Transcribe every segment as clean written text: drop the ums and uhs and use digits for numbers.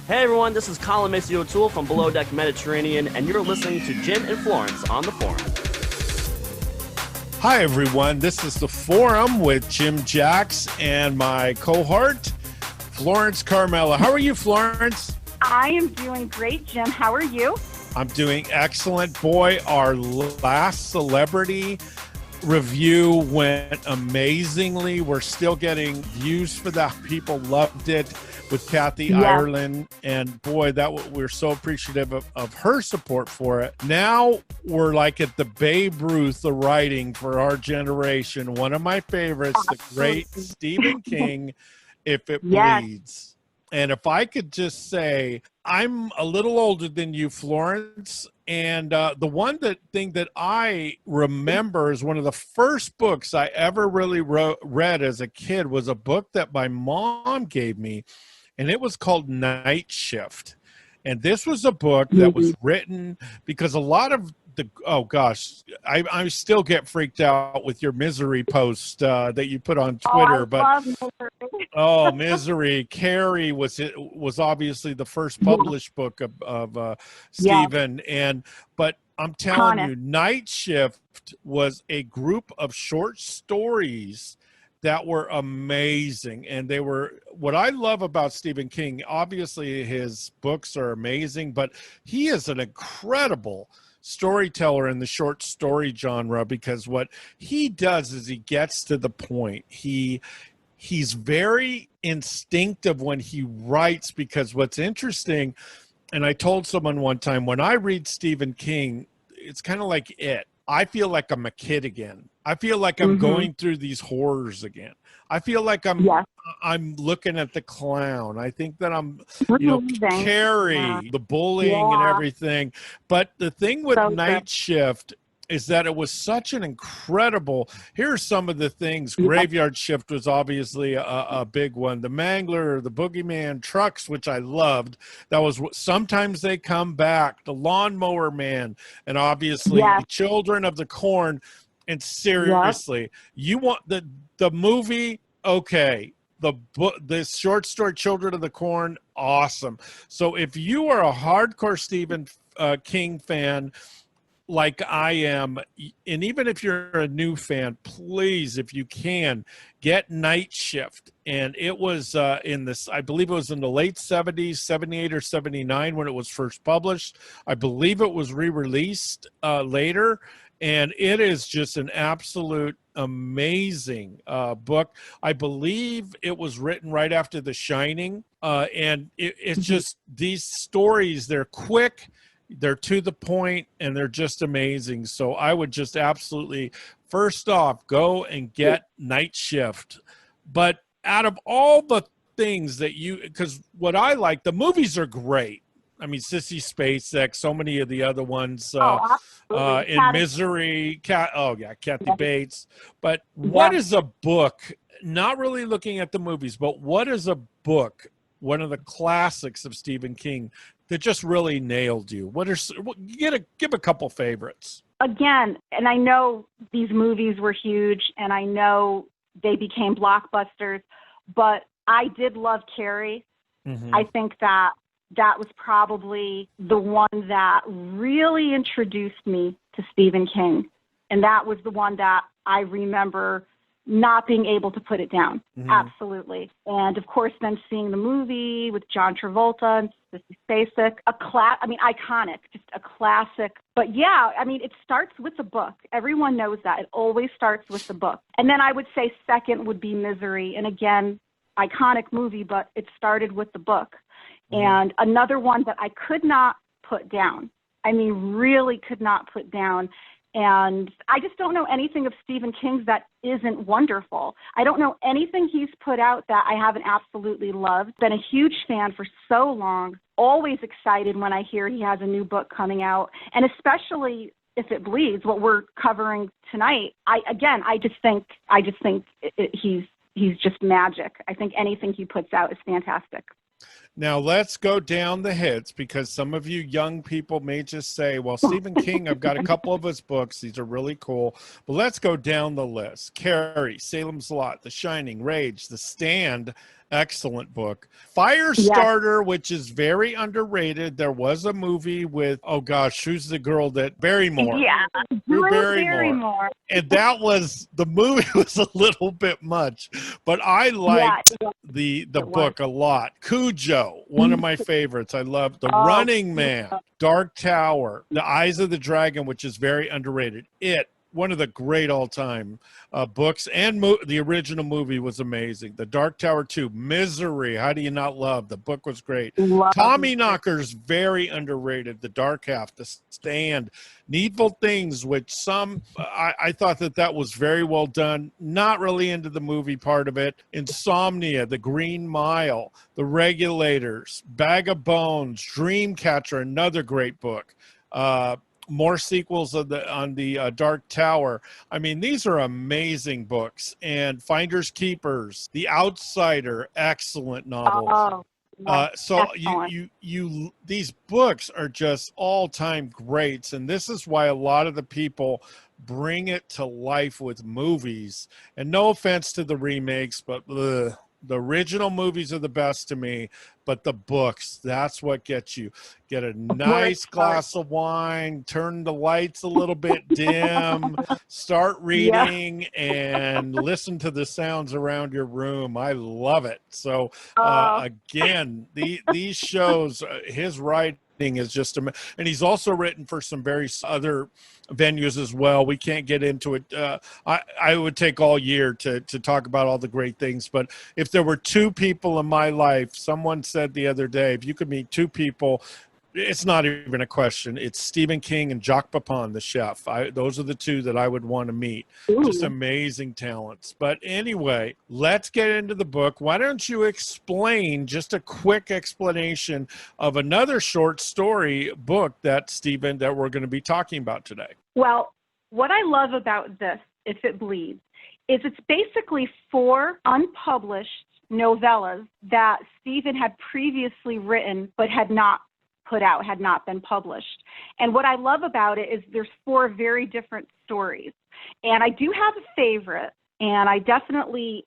Hey everyone, this is Colin Macy O'Toole from Below Deck Mediterranean, and you're listening to Jim and Florence on the Forum. Hi everyone, this is the Forum with Jim Jacks and my cohort, Florence Carmela. How are you, Florence? I am doing great, Jim. How are you? I'm doing excellent. Boy, our last celebrity review went amazingly. We're still getting views for that. People loved it with Kathy Ireland, and boy, we're so appreciative of her support for it. Now we're like at the Babe Ruth of writing for our generation. One of my favorites, the great Stephen King, If It Bleeds. And if I could just say, I'm a little older than you, Florence, and the thing that I remember is one of the first books I ever really read as a kid was a book that my mom gave me, and it was called Night Shift. And this was a book that was written because a lot of I still get freaked out with your Misery post that you put on Twitter. Love Misery. Misery. Carrie was obviously the first published book of Stephen, but I'm telling you, Night Shift was a group of short stories that were amazing. And they were, what I love about Stephen King, obviously his books are amazing, but he is an incredible storyteller in the short story genre, because what he does is he gets to the point. He's very instinctive when he writes, because what's interesting, and I told someone one time, when I read Stephen King, it's kind of like I feel like I'm a kid again. I feel like I'm going through these horrors again. I feel like I'm looking at the clown. I think that I'm, Carrie, the bullying and everything. But the thing with Night Shift is that it was such an incredible, here's some of the things. Graveyard Shift was obviously a big one. The Mangler, the Boogeyman, Trucks, which I loved. That was Sometimes They Come Back, The Lawnmower Man, and obviously Children of the Corn. And seriously, you want the movie, okay. The short story Children of the Corn, awesome. So if you are a hardcore Stephen King fan, like I am, and even if you're a new fan, please, if you can, get Night Shift. And it was I believe it was in the late 70s, 78 or 79 when it was first published. I believe it was re-released later. And it is just an absolute amazing book. I believe it was written right after The Shining. And it's just these stories, they're quick, they're to the point, and they're just amazing. So I would just absolutely, first off, go and get Night Shift. But out of all the things that because what I like, the movies are great. I mean, Sissy Spacek, so many of the other ones in Misery, Kathy Bates. But what is a book, not really looking at the movies, but what is a book, one of the classics of Stephen King, that just really nailed you? Give a couple favorites. Again, and I know these movies were huge, and I know they became blockbusters, but I did love Carrie. I think that was probably the one that really introduced me to Stephen King. And that was the one that I remember not being able to put it down. Absolutely. And of course, then seeing the movie with John Travolta and Sissy Spacek, iconic, just a classic. But yeah, I mean, it starts with the book. Everyone knows that. It always starts with the book. And then I would say second would be Misery. And again, iconic movie, but it started with the book. And another one that I could not put down. I mean, really could not put down. And I just don't know anything of Stephen King's that isn't wonderful. I don't know anything he's put out that I haven't absolutely loved. Been a huge fan for so long. Always excited when I hear he has a new book coming out. And especially If It Bleeds, what we're covering tonight. I just think he's just magic. I think anything he puts out is fantastic. Now let's go down the hits, because some of you young people may just say, well, Stephen King, I've got a couple of his books. These are really cool. But let's go down the list. Carrie, Salem's Lot, The Shining, Rage, The Stand, excellent book. Firestarter, which is very underrated. There was a movie with, oh gosh, who's the girl that, Barrymore. Yeah, Drew Barrymore. And that was, the movie was a little bit much, but I liked the book a lot. Cujo, one of my favorites. I love The Running Man, Dark Tower, The Eyes of the Dragon, which is very underrated. One of the great all-time books, and the original movie was amazing. The Dark Tower 2, Misery, how do you not love? The book was great. Tommyknockers, very underrated. The Dark Half, The Stand, Needful Things, which I thought that was very well done. Not really into the movie part of it. Insomnia, The Green Mile, The Regulators, Bag of Bones, Dreamcatcher, another great book. More sequels on the Dark Tower. I mean, these are amazing books. And Finders Keepers, The Outsider, excellent novel. So these books are just all-time greats, and this is why a lot of the people bring it to life with movies. And no offense to the remakes, but the original movies are the best to me, but the books, that's what gets you. Get a nice glass of wine, turn the lights a little bit dim, start reading, and listen to the sounds around your room. I love it. So, again, these shows, his writing is just and he's also written for some very other venues as well. We can't get into it. I would take all year to talk about all the great things, but if there were two people in my life, someone said the other day, if you could meet two people, it's not even a question. It's Stephen King and Jacques Pepin, the chef. Those are the two that I would want to meet. Ooh. Just amazing talents. But anyway, let's get into the book. Why don't you explain, just a quick explanation of another short story book that we're going to be talking about today? Well, what I love about this, If It Bleeds, is it's basically 4 unpublished novellas that Stephen had previously written but had not put out, had not been published. And what I love about it is there's 4 very different stories. And I do have a favorite, and I definitely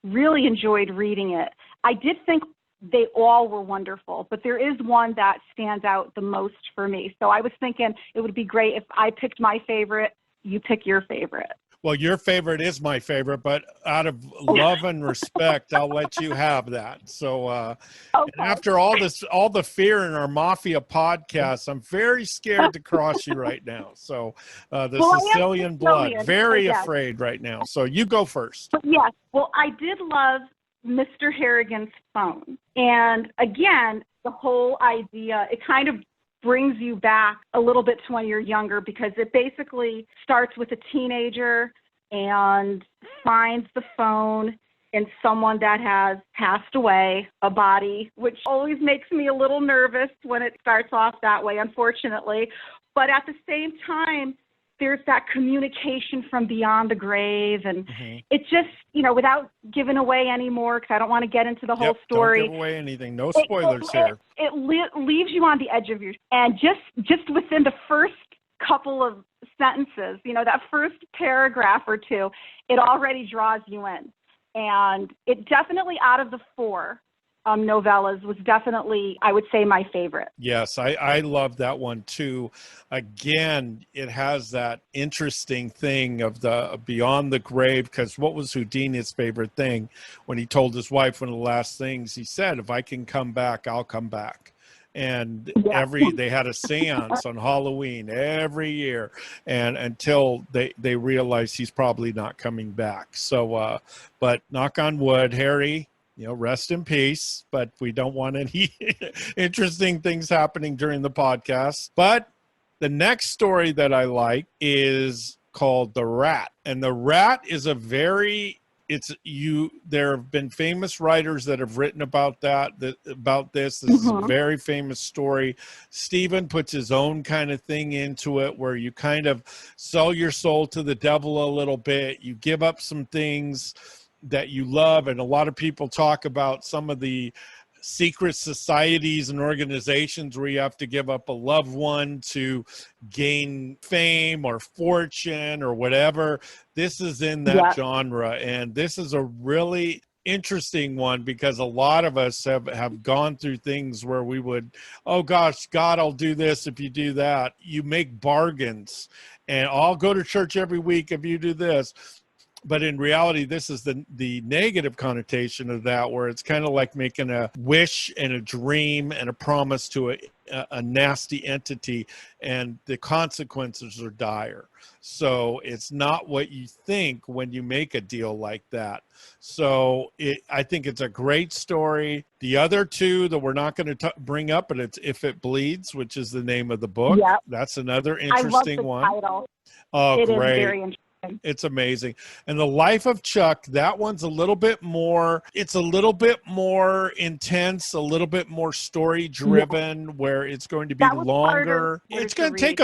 really enjoyed reading it. I did think they all were wonderful, but there is one that stands out the most for me. So I was thinking it would be great if I picked my favorite, you pick your favorite. Well, your favorite is my favorite, but out of love and respect, I'll let you have that. So okay. And after all the fear in our Mafia podcast, I'm very scared to cross you right now. So the Sicilian blood, very afraid right now. So you go first. Yes. Well, I did love Mr. Harrigan's Phone. And again, the whole idea, it kind of brings you back a little bit to when you're younger, because it basically starts with a teenager and finds the phone in someone that has passed away, a body, which always makes me a little nervous when it starts off that way, unfortunately. But at the same time, there's that communication from beyond the grave. And it just, without giving away anymore, because I don't want to get into the whole story. Don't give away anything. No spoilers here. It leaves you on the edge of your, and just within the first couple of sentences, that first paragraph or two, it already draws you in. And it definitely, out of the 4 novellas, was definitely, I would say, my favorite. Yes, I love that one too. Again, it has that interesting thing of the beyond the grave, because what was Houdini's favorite thing? When he told his wife, one of the last things he said, if I can come back, I'll come back. And they had a seance on Halloween every year, and until they realized he's probably not coming back. So, but knock on wood, Harry, rest in peace, but we don't want any interesting things happening during the podcast. But the next story that I like is called The Rat. And The Rat is there have been famous writers that have written about this. This is a very famous story. Stephen puts his own kind of thing into it, where you kind of sell your soul to the devil a little bit. You give up some things that you love, and a lot of people talk about some of the secret societies and organizations where you have to give up a loved one to gain fame or fortune or whatever. This is in that genre. And this is a really interesting one because a lot of us have gone through things where we would, oh gosh, God, I'll do this if you do that. You make bargains and I'll go to church every week if you do this. But in reality, this is the negative connotation of that, where it's kind of like making a wish and a dream and a promise to a nasty entity, and the consequences are dire. So it's not what you think when you make a deal like that. So I think it's a great story. The other two that we're not going to bring up, but it's If It Bleeds, which is the name of the book. Yep. That's another interesting one. I love the title. Oh, it great. Is very interesting. It's amazing. And The Life of Chuck, that one's a little bit more, it's a little bit more intense, a little bit more story driven, where it's going to be longer. It's going to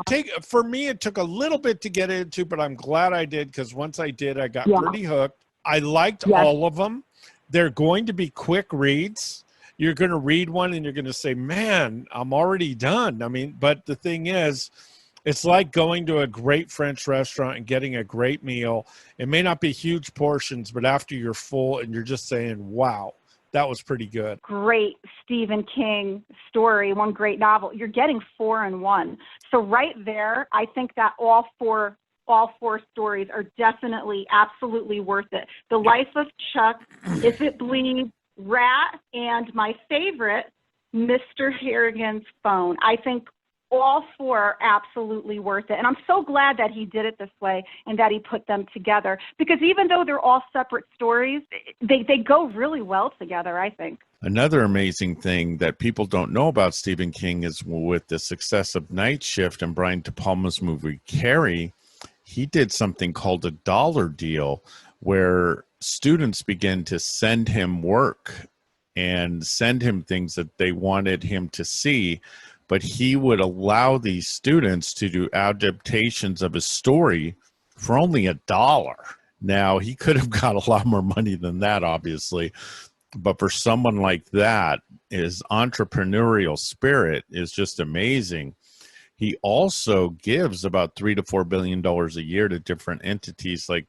take for me, it took a little bit to get into, but I'm glad I did, because once I did, I got pretty hooked. I liked all of them. They're going to be quick reads. You're going to read one and you're going to say, man, I'm already done. I mean, but the thing is, it's like going to a great French restaurant and getting a great meal. It may not be huge portions, but after you're full and you're just saying, wow, that was pretty good. Great Stephen King story, one great novel. You're getting 4 in 1. So right there, I think that all four stories are definitely, absolutely worth it. The Life of Chuck, If It Bleeds, Rat, and my favorite, Mr. Harrigan's Phone. I think all 4 are absolutely worth it. And I'm so glad that he did it this way and that he put them together, because even though they're all separate stories, they go really well together, I think. Another amazing thing that people don't know about Stephen King is with the success of Night Shift and Brian De Palma's movie Carrie, he did something called a dollar deal, where students began to send him work and send him things that they wanted him to see. But he would allow these students to do adaptations of his story for only $1. Now, he could have got a lot more money than that, obviously. But for someone like that, his entrepreneurial spirit is just amazing. He also gives about $3 to $4 billion a year to different entities like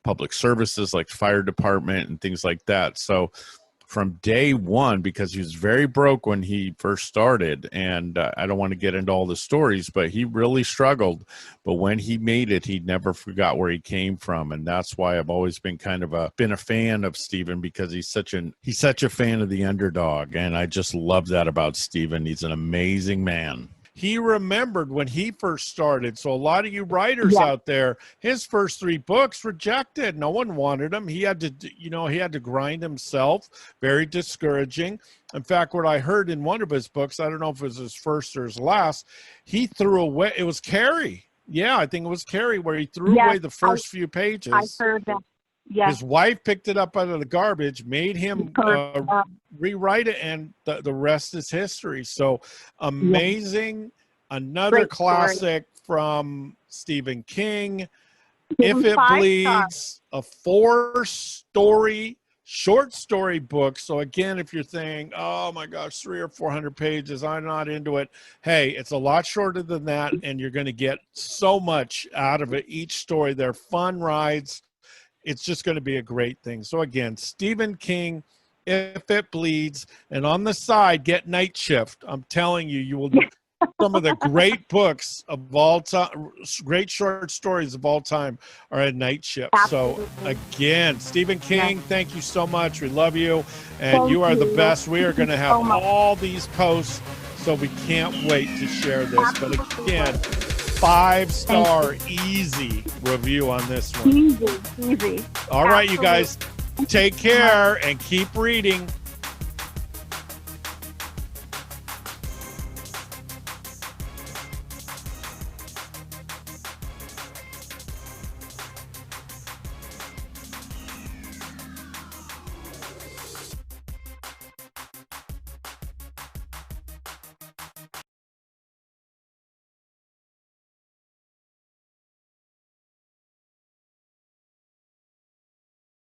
public services, like fire department and things like that. So from day one, because he was very broke when he first started, and I don't want to get into all the stories, but he really struggled. But when he made it, he never forgot where he came from, and that's why I've always been kind of a fan of Stephen, because he's such a fan of the underdog, and I just love that about Stephen. He's an amazing man. He remembered when he first started. So a lot of you writers out there, his first 3 books rejected. No one wanted him. He had to grind himself. Very discouraging. In fact, what I heard in one of his books, I don't know if it was his first or his last, he threw away, it was Carrie. Yeah, I think it was Carrie, where he threw away the first few pages. I heard that. Yes. His wife picked it up out of the garbage, made him rewrite it, and the rest is history. So amazing. Another great classic story from Stephen King. If It Bleeds, a 4-story short story book. So again, if you're thinking, oh my gosh, 300 or 400 pages, I'm not into it. Hey, it's a lot shorter than that, and you're going to get so much out of it. Each story, they're fun rides. It's just going to be a great thing. So again, Stephen King, If It Bleeds, and on the side, get Night Shift. I'm telling you, you will do some of the great books of all time, great short stories of all time are at Night Shift. Absolutely. So again, Stephen King, thank you so much. We love you, and you are the best. We are going to have all these posts, so we can't wait to share this. Absolutely. But again, 5-star easy review on this one. Easy. All right, you guys, take care and keep reading.